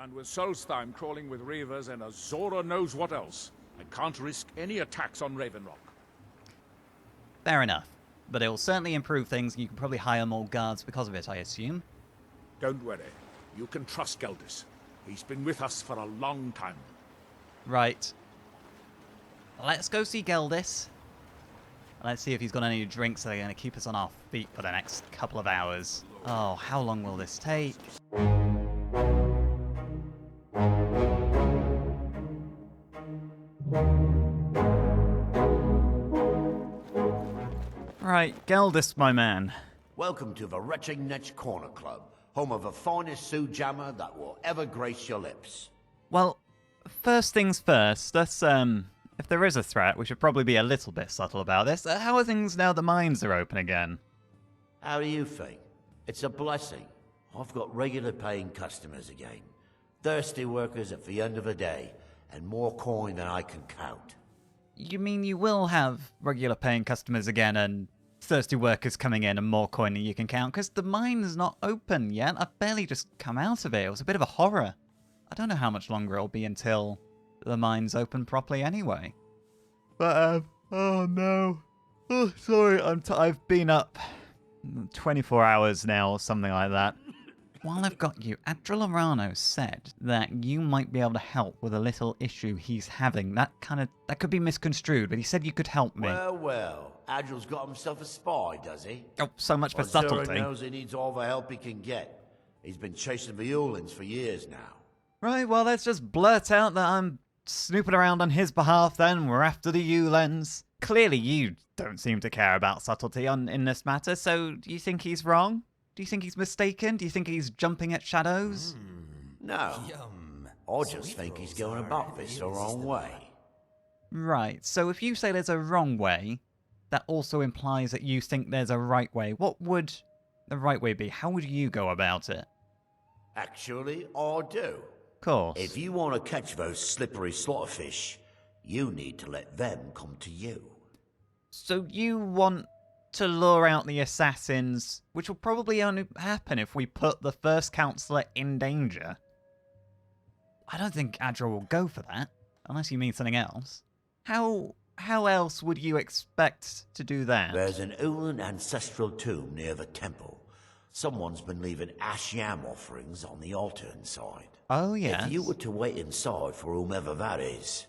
And with Solstheim crawling with reavers and Azora knows what else, I can't risk any attacks on Ravenrock. Fair enough. But it'll certainly improve things, and you can probably hire more guards because of it, I assume. Don't worry. You can trust Geldis. He's been with us for a long time. Right. Let's go see Geldis. Let's see if he's got any drinks that are going to keep us on our feet for the next couple of hours. Oh, how long will this take? Right, Geldis, my man. Welcome to the Retextured Corner Club, home of the finest Sue Jammer that will ever grace your lips. Well, first things first, let's, if there is a threat, we should probably be a little bit subtle about this. How are things now the mines are open again? How do you think? It's a blessing. I've got regular paying customers again. Thirsty workers at the end of the day, and more coin than I can count. You mean you will have regular paying customers again and thirsty workers coming in and more coin than you can count? Because the mine is not open yet. I've barely just come out of it. It was a bit of a horror. I don't know how much longer it'll be until the mine's open properly anyway. But, oh no. Oh, sorry, I've been up 24 hours now or something like that. While I've got you, Adrelorano said that you might be able to help with a little issue he's having. That could be misconstrued, but he said you could help me. Well, Adril's got himself a spy, does he? Oh, so much for Zura subtlety. knows he needs all the help he can get. He's been chasing the Ulins for years now. Right, well, let's just blurt out that I'm snooping around on his behalf then. We're after the Ulins. Clearly you don't seem to care about subtlety in this matter, so do you think he's wrong? Do you think he's mistaken? Do you think he's jumping at shadows? No. I just think he's going about this the wrong way. Right, so if you say there's a wrong way, that also implies that you think there's a right way. What would the right way be? How would you go about it? Actually, I do. Of course. If you want to catch those slippery slaughterfish, you need to let them come to you. So you want to lure out the assassins, which will probably only happen if we put the first councillor in danger. I don't think Adra will go for that, unless you mean something else. How else would you expect to do that? There's an Ulan ancestral tomb near the temple. Someone's been leaving ash yam offerings on the altar inside. Oh, yes. If you were to wait inside for whomever that is,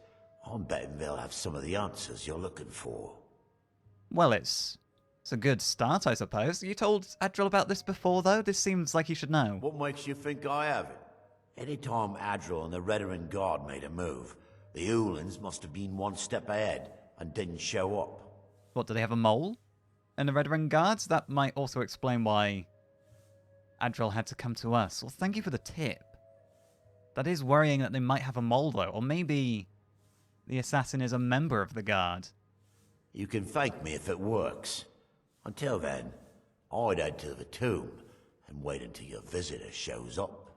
I'm betting they'll have some of the answers you're looking for. Well, it's a good start, I suppose. You told Adril about this before, though? This seems like you should know. What makes you think I haven't? Anytime Adril and the Redoran Guard made a move, the Ulans must have been one step ahead and didn't show up. What, do they have a mole? And the Redoran Guards? That might also explain why Adril had to come to us. Well, thank you for the tip. That is worrying that they might have a mole, though. Or maybe the assassin is a member of the Guard. You can thank me if it works. Until then, I'd head to the tomb and wait until your visitor shows up.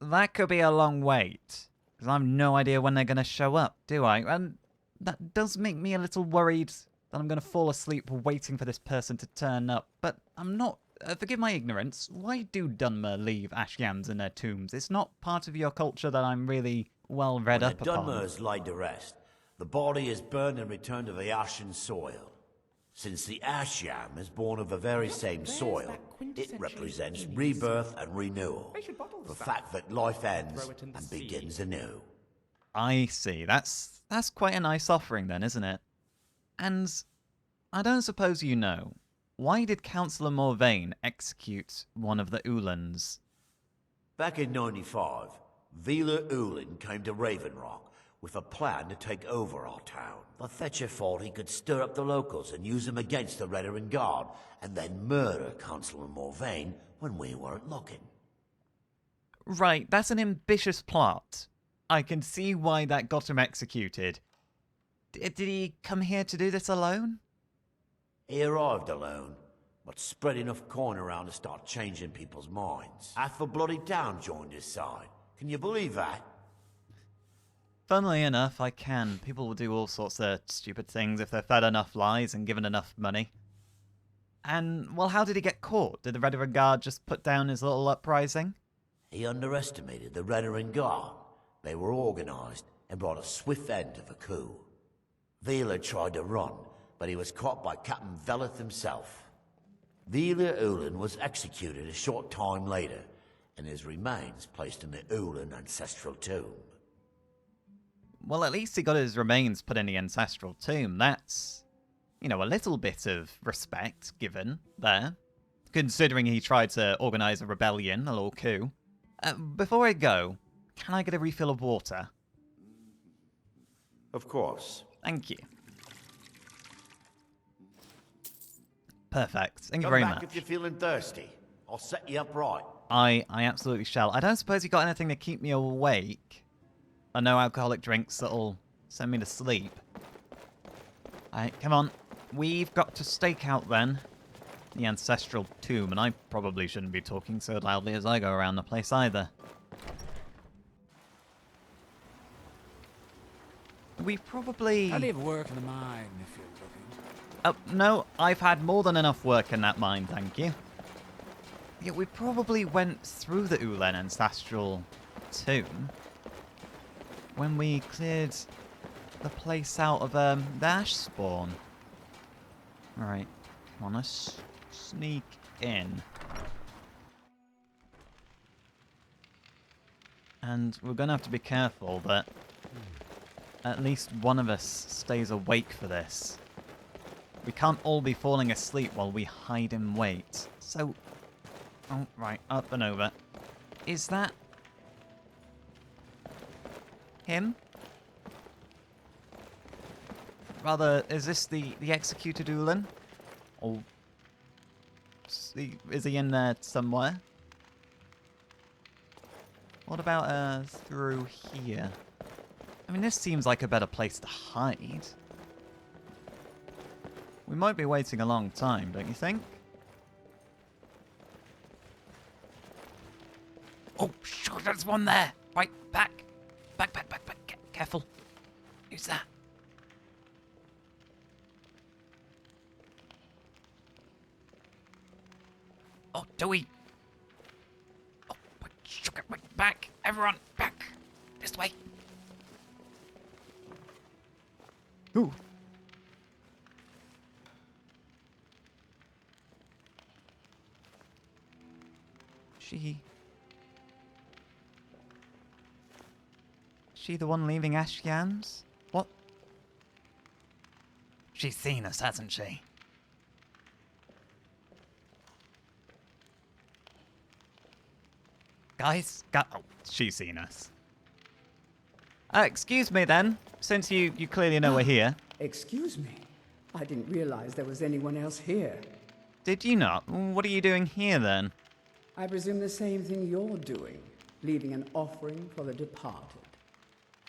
That could be a long wait, because I have no idea when they're going to show up, do I? And that does make me a little worried that I'm going to fall asleep waiting for this person to turn up. But I'm not... forgive my ignorance. Why do Dunmer leave ashyams in their tombs? It's not part of your culture that I'm really well read up upon. When the Dunmer is laid to rest, the body is burned and returned to the ashen soil. Since the ashyam is born of the very same soil, it represents rebirth and renewal. The fact that life ends and begins anew. I see. That's quite a nice offering then, isn't it? And I don't suppose you know, why did Councillor Morvain execute one of the Ulans? Back in 95, Vila Ulin came to Ravenrock with a plan to take over our town. The Fetcher thought he could stir up the locals and use them against the Redoran Guard, and then murder Councillor Morvain when we weren't looking. Right, that's an ambitious plot. I can see why that got him executed. Did he come here to do this alone? He arrived alone, but spread enough coin around to start changing people's minds. Half the bloody town joined his side. Can you believe that? Funnily enough, I can. People will do all sorts of stupid things if they're fed enough lies and given enough money. And, well, how did he get caught? Did the Redoran Guard just put down his little uprising? He underestimated the Redarin Guard. They were organized and brought a swift end to the coup. Vila tried to run, but he was caught by Captain Veleth himself. Vila Ulan was executed a short time later, and his remains placed in the Ulan ancestral tomb. Well, at least he got his remains put in the ancestral tomb. That's, a little bit of respect given there, considering he tried to organize a rebellion, a little coup. Before I go, can I get a refill of water? Of course. Thank you. Perfect. Thank you Come very back much. if you're feeling thirsty. I'll set you up right. I absolutely shall. I don't suppose you got anything to keep me awake? Or no alcoholic drinks that'll send me to sleep? Alright, come on. We've got to stake out then the ancestral tomb, and I probably shouldn't be talking so loudly as I go around the place either. We probably... Plenty of work in the mine if you're looking. No, I've had more than enough work in that mine, thank you. Yeah, we probably went through the Ulen ancestral tomb when we cleared the place out of the ash spawn. Alright, come on, let's sneak in. And we're going to have to be careful that at least one of us stays awake for this. We can't all be falling asleep while we hide in wait. So, oh, right, up and over. Is that him? Rather, is this the executed Ulan? Or is he in there somewhere? What about through here? I mean, this seems like a better place to hide. We might be waiting a long time, don't you think? Oh, sure, there's one there. Right, back. Back. Careful. Who's that? Oh, do we? Oh, back. Everyone, back. This way. Ooh. She the one leaving Ashian's? What? She's seen us, hasn't she? Guys? Oh, she's seen us. Excuse me then, since you clearly know we're here. Excuse me. I didn't realize there was anyone else here. Did you not? What are you doing here then? I presume the same thing you're doing, leaving an offering for the departed.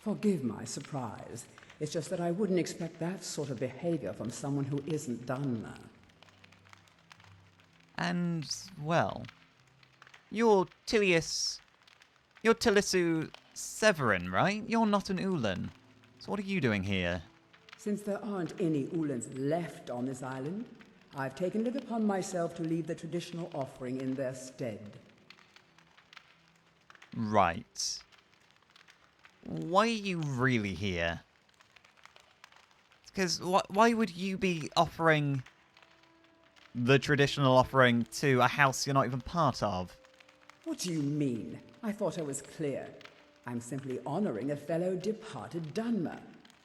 Forgive my surprise. It's just that I wouldn't expect that sort of behavior from someone who isn't Dunmer. And, well, you're Tilisu Severin, right? You're not an Ulan. So what are you doing here? Since there aren't any Ulans left on this island, I've taken it upon myself to leave the traditional offering in their stead. Right. Why are you really here? Because why would you be offering the traditional offering to a house you're not even part of? What do you mean? I thought I was clear. I'm simply honoring a fellow departed Dunmer.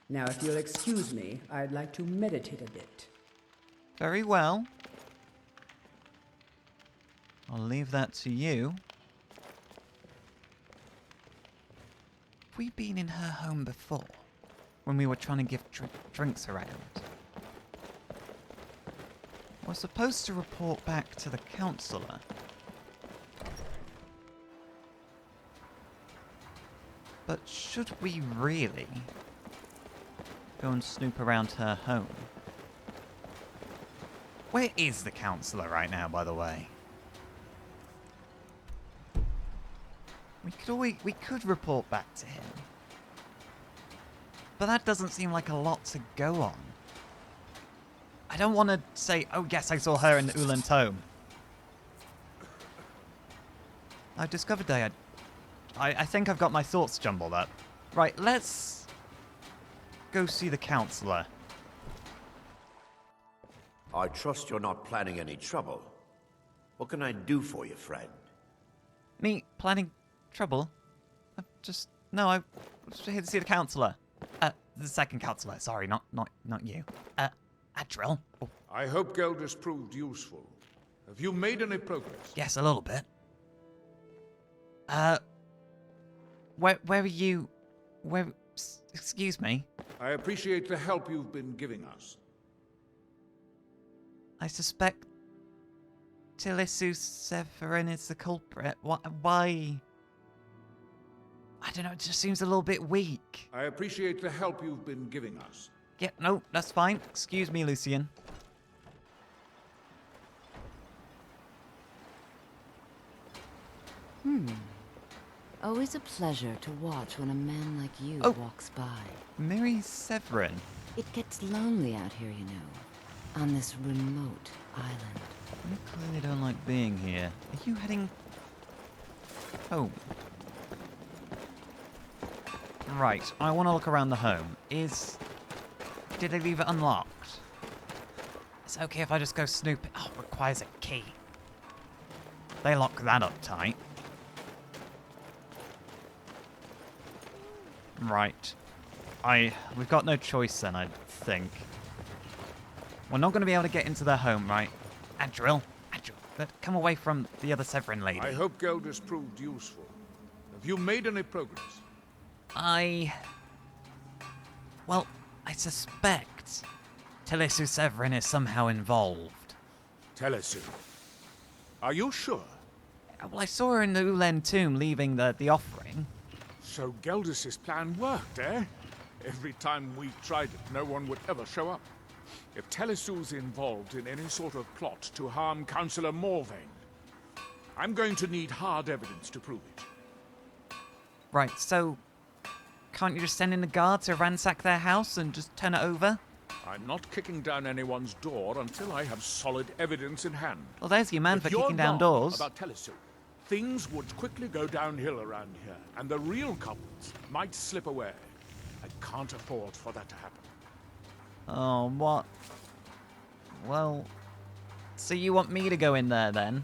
Now, if you'll excuse me, I'd like to meditate a bit. Very well. I'll leave that to you. Have we been in her home before? When we were trying to give drinks around? We're supposed to report back to the councillor. But should we really go and snoop around her home? Where is the councillor right now, by the way? We could report back to him. But that doesn't seem like a lot to go on. I don't want to say, oh yes, I saw her in the Ulan Tome. I've discovered they had I think I've got my thoughts jumbled up. Right, let's go see the counselor. I trust you're not planning any trouble. What can I do for you, friend? Me planning trouble? No, I was here to see the counselor. The second counselor. Sorry, not you. Adril. Oh, I hope Geldis proved useful. Have you made any progress? yes, a little bit. Where are you? Excuse me. I appreciate the help you've been giving us. I suspect Tilisu Severin is the culprit. Why? I don't know, it just seems a little bit weak. I appreciate the help you've been giving us. Yeah, no, that's fine. Excuse me, Lucian. Always a pleasure to watch when a man like you Oh. walks by. Miri Severin. It gets lonely out here, you know, on this remote island. You clearly don't like being here. Are you heading home? Right, I want to look around the home. Did they leave it unlocked? It's okay if I just go snooping. Oh, it requires a key. They lock that up tight. Right. We've got no choice then, I think. We're not going to be able to get into their home, right? Adril, come away from the other Severin lady. I hope Geldis proved useful. Have you made any progress? Well, I suspect Tilisu Severin is somehow involved. Telisu. Are you sure? Well, I saw her in the Ulen tomb leaving the offering. So Geldis' plan worked, eh? Every time we tried it, no one would ever show up. If Telisu's involved in any sort of plot to harm Councillor Morvain, I'm going to need hard evidence to prove it. Right, so can't you just send in the guard to ransack their house and just turn it over? I'm not kicking down anyone's door until I have solid evidence in hand. Well, there's your man If for you're kicking down wrong doors. about Telisu, things would quickly go downhill around here, and the real culprits might slip away. I can't afford for that to happen. Oh, what? Well, so you want me to go in there then?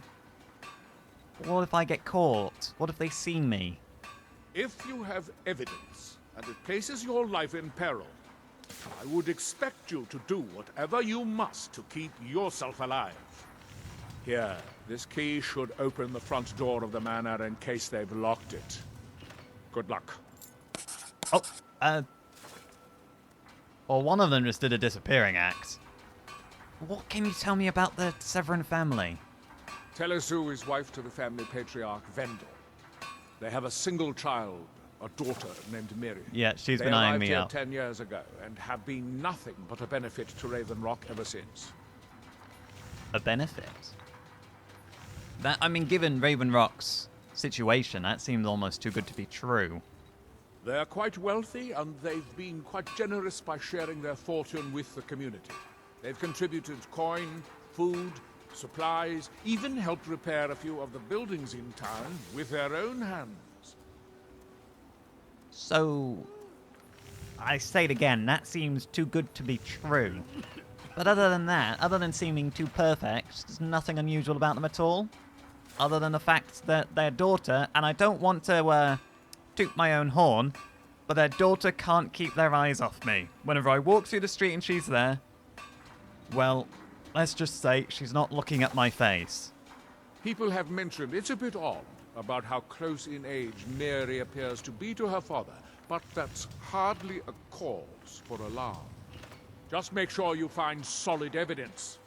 What if I get caught? What if they see me? If you have evidence, and it places your life in peril, I would expect you to do whatever you must to keep yourself alive. Here, this key should open the front door of the manor in case they've locked it. Good luck. Oh, well, one of them just did a disappearing act. What can you tell me about the Severin family? Telisu is wife to the family patriarch Vendel. They have a single child, a daughter named Miri. Yeah, she's They been eyeing arrived me here out. 10 years ago and have been nothing but a benefit to Raven Rock ever since. A benefit? That, I mean, given Raven Rock's situation, that seems almost too good to be true. They're quite wealthy, and they've been quite generous by sharing their fortune with the community. They've contributed coin, food, supplies, even helped repair a few of the buildings in town with their own hands. So, I say it again, that seems too good to be true. But other than that, other than seeming too perfect, there's nothing unusual about them at all. Other than the fact that their daughter, and I don't want to toot my own horn, but their daughter can't keep their eyes off me. Whenever I walk through the street and she's there, well, let's just say she's not looking at my face. People have mentioned it's a bit odd about how close in age Mary appears to be to her father, but that's hardly a cause for alarm. Just make sure you find solid evidence.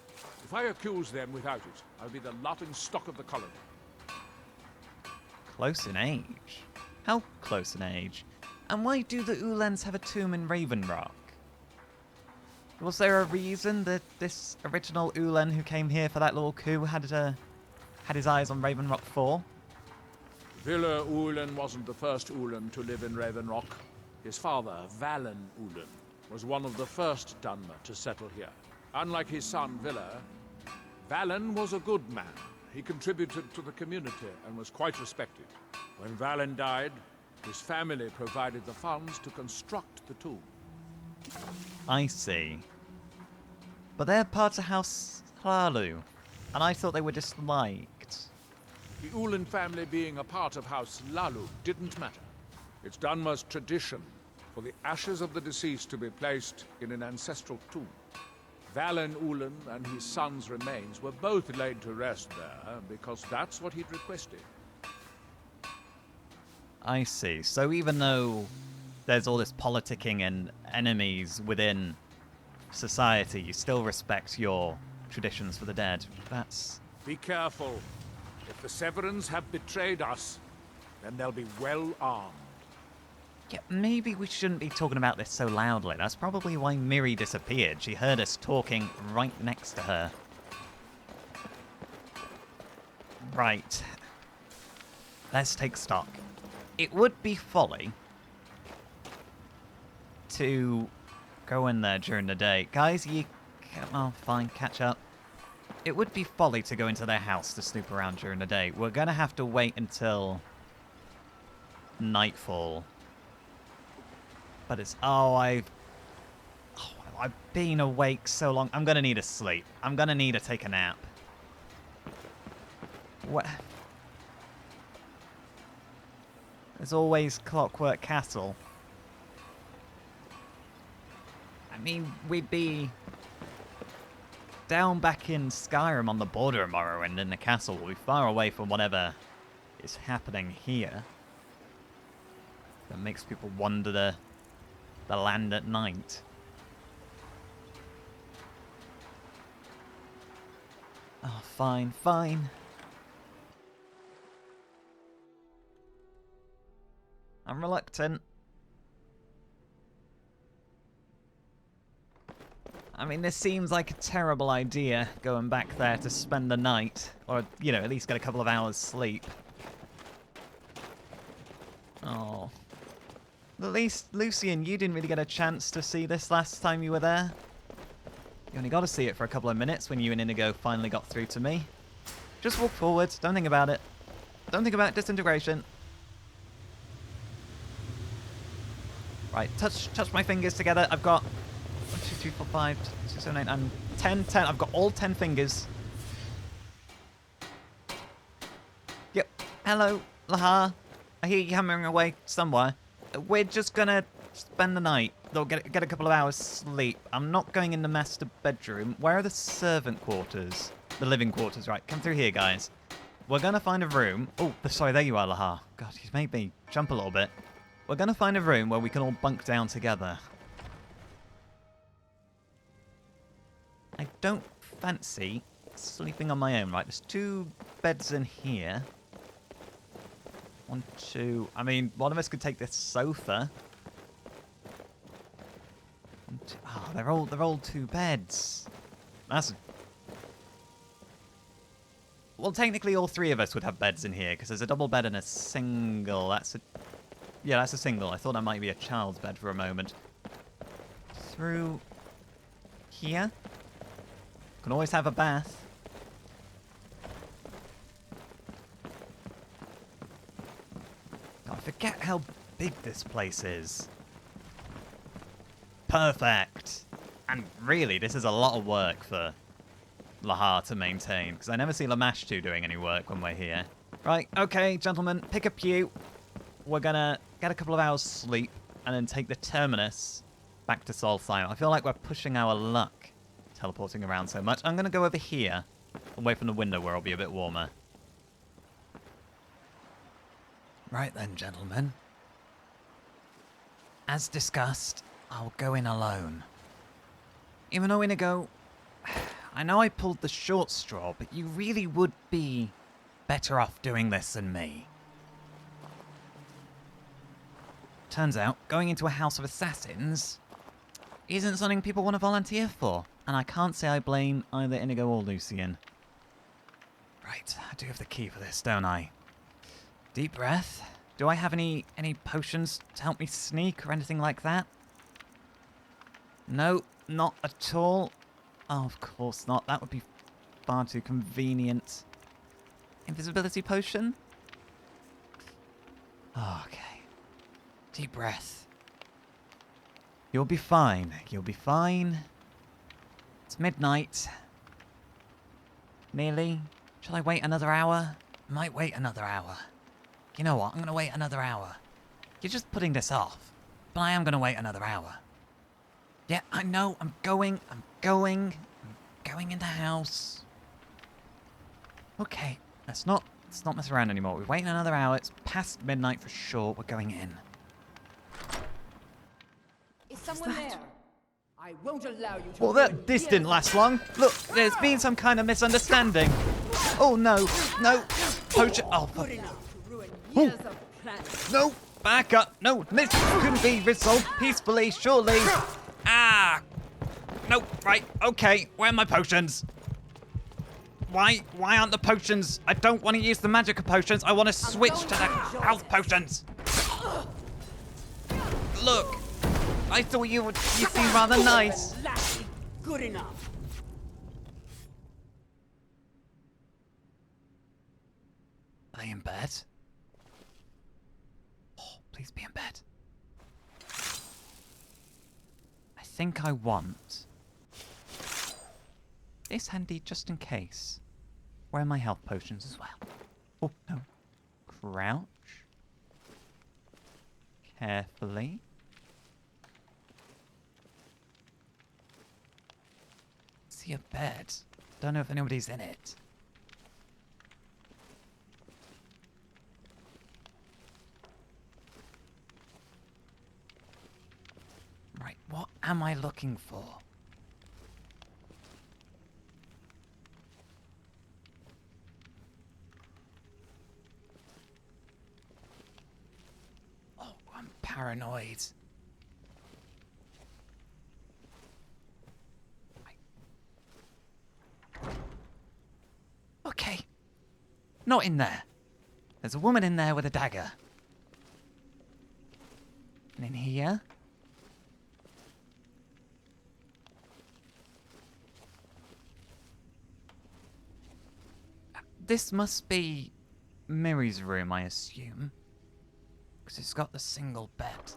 If I accuse them without it, I'll be the laughing stock of the colony. Close in age? How close in age? And why do the Ulens have a tomb in Raven Rock? Was there a reason that this original Ulen who came here for that little coup had his eyes on Raven Rock for? Villa Ulen wasn't the first Ulen to live in Raven Rock. His father, Valen Ulen, was one of the first Dunmer to settle here. Unlike his son, Villa, Valen was a good man. He contributed to the community and was quite respected. When Valen died, his family provided the funds to construct the tomb. I see. But they're part of House Hlalu, and I thought they were disliked. The Ulen family being a part of House Lalu didn't matter. It's Dunmer's tradition for the ashes of the deceased to be placed in an ancestral tomb. Valen Ulen and his son's remains were both laid to rest there because that's what he'd requested. I see. So even though there's all this politicking and enemies within society, you still respect your traditions for the dead. That's... Be careful. If the Severans have betrayed us, then they'll be well armed. Yeah, maybe we shouldn't be talking about this so loudly. That's probably why Miri disappeared. She heard us talking right next to her. Right. Let's take stock. It would be folly to go in there during the day. Guys, oh, fine, catch up. It would be folly to go into their house to snoop around during the day. We're going to have to wait until nightfall. But it's... I've been awake so long. I'm going to need a sleep. I'm going to need to take a nap. What? There's always Clockwork Castle. I mean, we'd be down back in Skyrim on the border of Morrowind, and the castle will be far away from whatever is happening here. That makes people wander the land at night. Oh, fine, fine. I'm reluctant. I mean, this seems like a terrible idea, going back there to spend the night. Or, you know, at least get a couple of hours sleep. Oh. At least, Lucian, you didn't really get a chance to see this last time you were there. You only got to see it for a couple of minutes when you and Inigo finally got through to me. Just walk forward, don't think about it. Don't think about disintegration. Right, touch my fingers together. I've got 1, 2, 3, 4, 5, 6, 7, 8, and 10. I've got all 10 fingers. Yep. Hello, Lahar. I hear you hammering away somewhere. We're just gonna spend the night. They'll get a couple of hours sleep. I'm not going in the master bedroom. Where are the servant quarters? The living quarters, right. Come through here, guys. We're gonna find a room. Oh, sorry, there you are, Lahar. God, you made me jump a little bit. We're going to find a room where we can all bunk down together. I don't fancy sleeping on my own, right? There's 2 beds in here. 1, 2... I mean, one of us could take this sofa. 1, 2, oh, they're all 2 beds. That's... Well, technically all 3 of us would have beds in here, because there's a double bed and a single. That's a... Yeah, that's a single. I thought that might be a child's bed for a moment. Through here. Can always have a bath. I forget how big this place is. Perfect. And really, this is a lot of work for Lahar to maintain, because I never see Lamashtu doing any work when we're here. Right, okay, gentlemen, pick a pew. We're gonna get a couple of hours sleep and then take the terminus back to Solstheim. I feel like we're pushing our luck teleporting around so much. I'm gonna go over here, away from the window where I'll be a bit warmer. Right then, gentlemen. As discussed, I'll go in alone. Even though, Inigo, I know I pulled the short straw, but you really would be better off doing this than me. Turns out, going into a house of assassins isn't something people want to volunteer for, and I can't say I blame either Inigo or Lucian. Right, I do have the key for this, don't I? Deep breath. Do I have any potions to help me sneak or anything like that? No, not at all. Oh, of course not. That would be far too convenient. Invisibility potion? Okay. Deep breath. You'll be fine. You'll be fine. It's midnight. Nearly. Shall I wait another hour? I might wait another hour. You know what? I'm going to wait another hour. You're just putting this off. But I am going to wait another hour. Yeah, I know. I'm going in the house. Okay. Let's not mess around anymore. We're waiting another hour. It's past midnight for sure. We're going in. Is someone there? I won't allow you to. Well, this didn't last long. Look, there's been some kind of misunderstanding. Oh, no. No. Poacher. Oh, fuck. Oh. No. Back up. No, this couldn't be resolved peacefully, surely. Ah. No. Right. Okay. Where are my potions? Why aren't the potions? I don't want to use the magic potions. I want to switch to the health potions. Look. I thought you seemed rather nice. Good enough. Are they in bed? Oh, please be in bed. I think I want this handy just in case. Where are my health potions as well? Oh, no. Crouch. Carefully. See a bed. Don't know if anybody's in it. Right, what am I looking for? Oh, I'm paranoid. Okay. Not in there. There's a woman in there with a dagger. And in here? This must be Miri's room, I assume. Because it's got the single bed.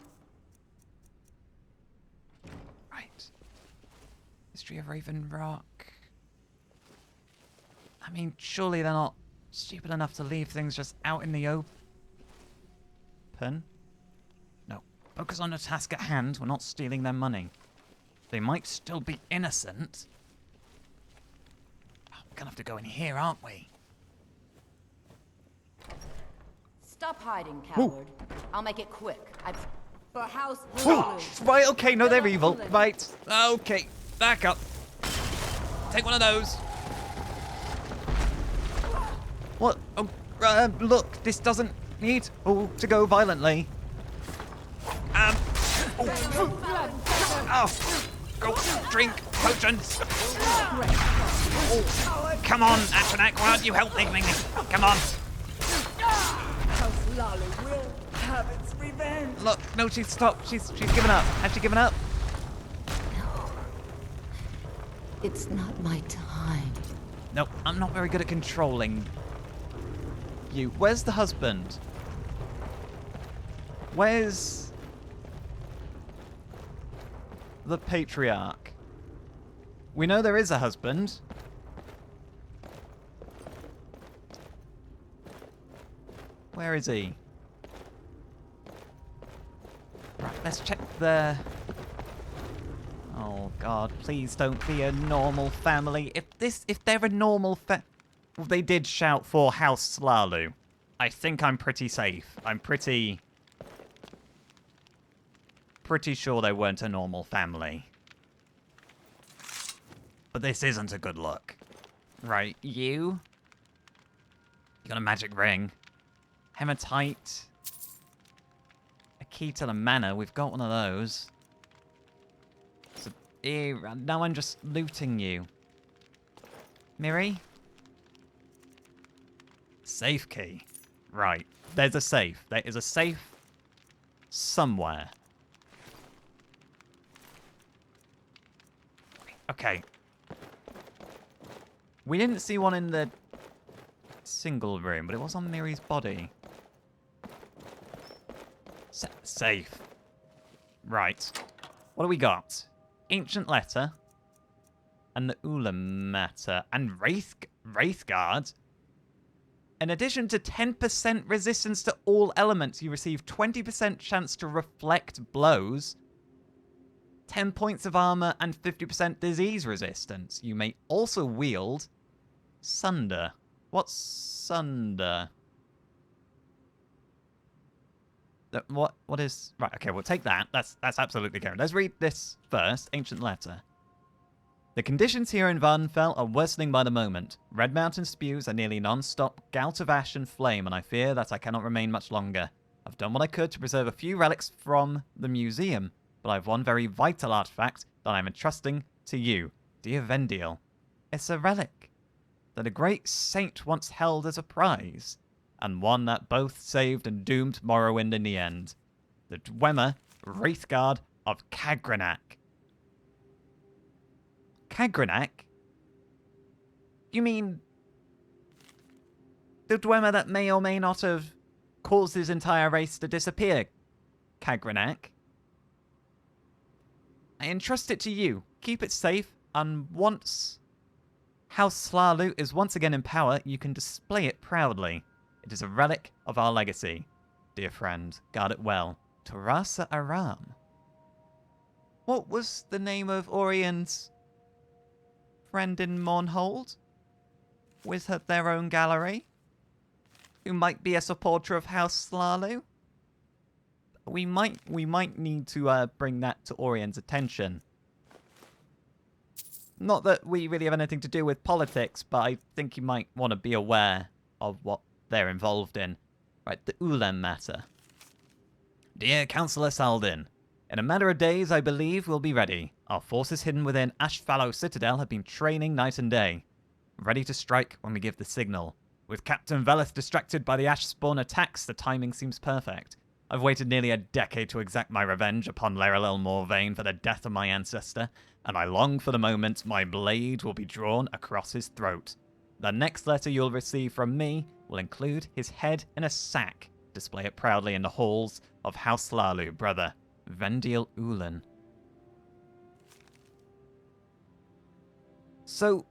Right. History of Raven Rock. I mean, surely they're not stupid enough to leave things just out in the open. No. Focus on the task at hand. We're not stealing their money. They might still be innocent. Oh, we're gonna have to go in here, aren't we? Stop hiding, coward. I'll make it quick. For House Oh, right, okay, no, they're evil. Right, okay, back up. Take one of those. What? Oh, look, this doesn't need to go violently. Oh, go drink potions. Oh, come on, Atronak, why don't you help me? Come on. House Lalo will have its revenge. Look, no, she's stopped. She's given up. Has she given up? No. It's not my time. No, I'm not very good at controlling you. Where's the husband? Where's the patriarch? We know there is a husband. Where is he? Right, let's check the... Oh god, please don't be a normal family. If they're a normal well, they did shout for House Slalu. I think I'm pretty safe. I'm pretty sure they weren't a normal family. But this isn't a good look. Right, you got a magic ring. Hematite. A key to the manor. We've got one of those. So, now I'm just looting you. Miri? Safe key. Right. There's a safe. There is a safe somewhere. Okay. We didn't see one in the single room, but it was on Miri's body. Safe. Right. What do we got? Ancient Letter. And the Ulam Matter. And Wraithguard. In addition to 10% resistance to all elements, you receive 20% chance to reflect blows, 10 points of armor, and 50% disease resistance. You may also wield Sunder. What's Sunder? What is... Right, okay, we'll take that. That's absolutely correct. Let's read this first. Ancient Letter. The conditions here in Vardenfell are worsening by the moment. Red Mountain spews a nearly non-stop gout of ash and flame, and I fear that I cannot remain much longer. I've done what I could to preserve a few relics from the museum, but I have one very vital artifact that I am entrusting to you, dear Vendiel. It's a relic that a great saint once held as a prize, and one that both saved and doomed Morrowind in the end. The Dwemer Wraithguard of Kagrenac. Kagrenac? You mean the Dwemer that may or may not have caused his entire race to disappear? Kagrenac? I entrust it to you. Keep it safe, and once House Slarlu is once again in power, you can display it proudly. It is a relic of our legacy. Dear friend, guard it well. Tarasa Aram. What was the name of Orion's friend in Mournhold? With their own gallery? Who might be a supporter of House Slarlu? We might need to bring that to Orion's attention. Not that we really have anything to do with politics, but I think you might want to be aware of what they're involved in. Right, the Ulam Matter. Dear Councillor Saldin, in a matter of days, I believe we'll be ready. Our forces hidden within Ashfallow Citadel have been training night and day, ready to strike when we give the signal. With Captain Veleth distracted by the Ashspawn attacks, the timing seems perfect. I've waited nearly a decade to exact my revenge upon Leralil Morvain for the death of my ancestor, and I long for the moment my blade will be drawn across his throat. The next letter you'll receive from me will include his head in a sack. Display it proudly in the halls of House Slarlu, brother Vendiel Ulan. So,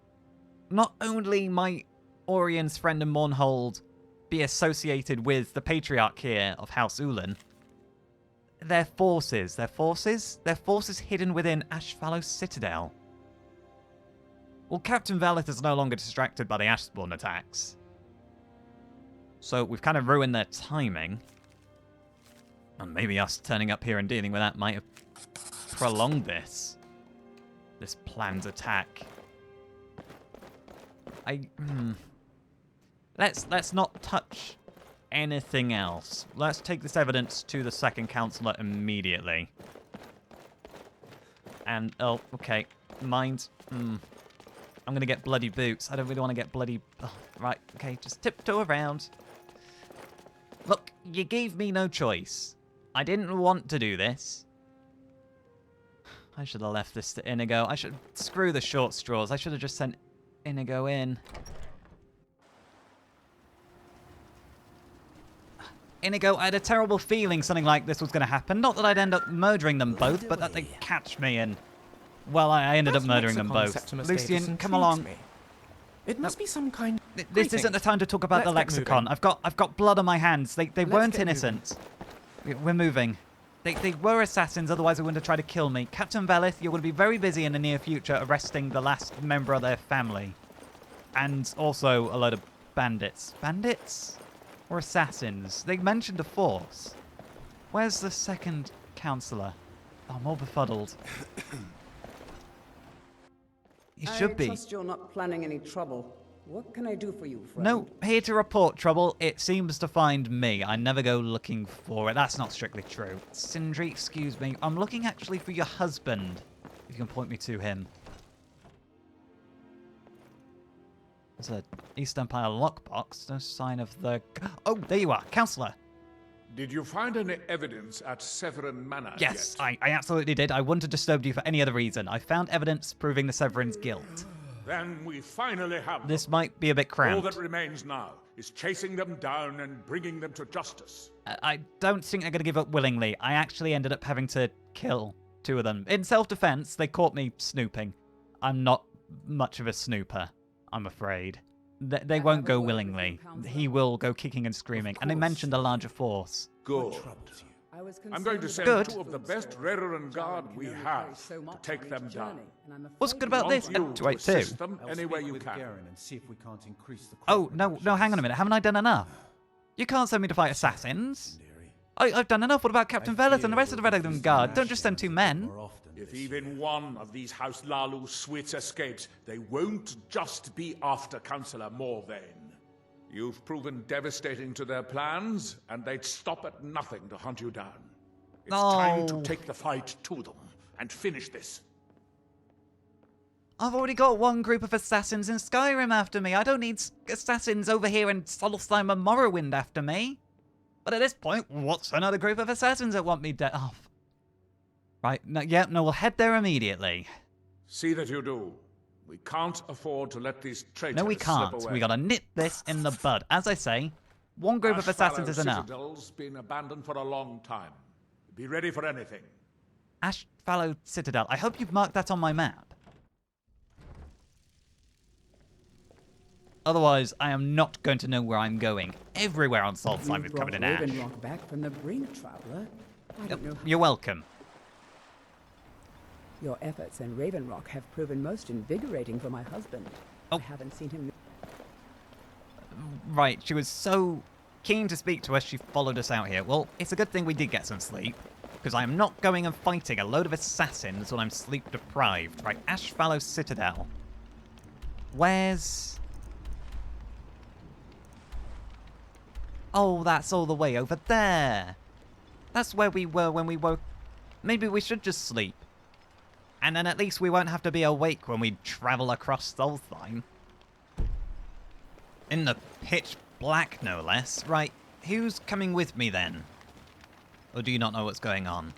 not only might Orion's friend in Mournhold be associated with the Patriarch here of House Ulan, their forces hidden within Ashfallow Citadel. Well, Captain Veleth is no longer distracted by the Ashspawn attacks. So we've kind of ruined their timing. And maybe us turning up here and dealing with that might have prolonged this planned attack. Let's not touch anything else. Let's take this evidence to the second councillor immediately. And oh, okay, mind. I'm gonna get bloody boots. I don't really want to get bloody. Oh, right, okay, just tiptoe around. Look, you gave me no choice. I didn't want to do this. I should have left this to Inigo. I should screw the short straws. I should have just sent Inigo in. Inigo, I had a terrible feeling something like this was going to happen. Not that I'd end up murdering them both, but that they'd catch me and... Well, I ended up murdering them both. Lucian, come along. It must be some kind... This isn't the time to talk about the lexicon. I've got blood on my hands. They weren't innocent. We're moving. They were assassins, otherwise they wouldn't have tried to kill me. Captain Veleth, you're going to be very busy in the near future arresting the last member of their family. And also a load of bandits. Bandits? Or assassins? They mentioned a force. Where's the second councillor? Oh, I'm all befuddled. You should be. I trust you're not planning any trouble. What can I do for you, friend? No, here to report trouble. It seems to find me. I never go looking for it. That's not strictly true. Sindri, excuse me. I'm looking actually for your husband. If you can point me to him. There's an East Empire lockbox. No sign of the... Oh, there you are. Councillor. Did you find any evidence at Severin Manor Yes, yet? I absolutely did. I wouldn't have disturbed you for any other reason. I found evidence proving the Severin's guilt. Then we finally have This might be a bit cramped. All that remains now is chasing them down and bringing them to justice. I don't think they're going to give up willingly. I actually ended up having to kill 2 of them. In self-defense, they caught me snooping. I'm not much of a snooper, I'm afraid. They won't go willingly. He will go kicking and screaming. And they mentioned a larger force. Good. I'm going to send Good. 2 of the best Reverend Guard we have to take them down. What's good about this? You to Wait, 2. assist them any way you can. And see if we can't increase the Oh, no, hang on a minute. Haven't I done enough? You can't send me to fight assassins. I've done enough. What about Captain Velas and the rest of the Reverend Guard? Don't just send 2 men. If even one of these House Lalu Swits escapes, they won't just be after Councillor Morvain. You've proven devastating to their plans, and they'd stop at nothing to hunt you down. It's time to take the fight to them and finish this. I've already got 1 group of assassins in Skyrim after me. I don't need assassins over here in Solstheim and Morrowind after me. But at this point, what's another group of assassins that want me dead? Oh. Right, no, we'll head there immediately. See that you do. We can't afford to let these traitors No, we slip can't. away. We gotta nip this in the bud. As I say, 1 group of assassins is enough. Citadel's been abandoned for a long time. Be ready for anything. Ashfallow Citadel. I hope you've marked that on my map. Otherwise, I am not going to know where I'm going. Everywhere on Solstheim is covered in ash. Ravenrock back from the brink, traveler. I don't know how You're welcome. your efforts in Ravenrock have proven most invigorating for my husband. Oh. I haven't seen him. Right, she was so keen to speak to us, she followed us out here. Well, it's a good thing we did get some sleep, because I am not going and fighting a load of assassins when I'm sleep deprived. Right, Ashfallow Citadel. Where's... Oh, that's all the way over there. That's where we were when we woke. Maybe we should just sleep. And then at least we won't have to be awake when we travel across Solstheim. In the pitch black, no less. Right, who's coming with me then? Or do you not know what's going on?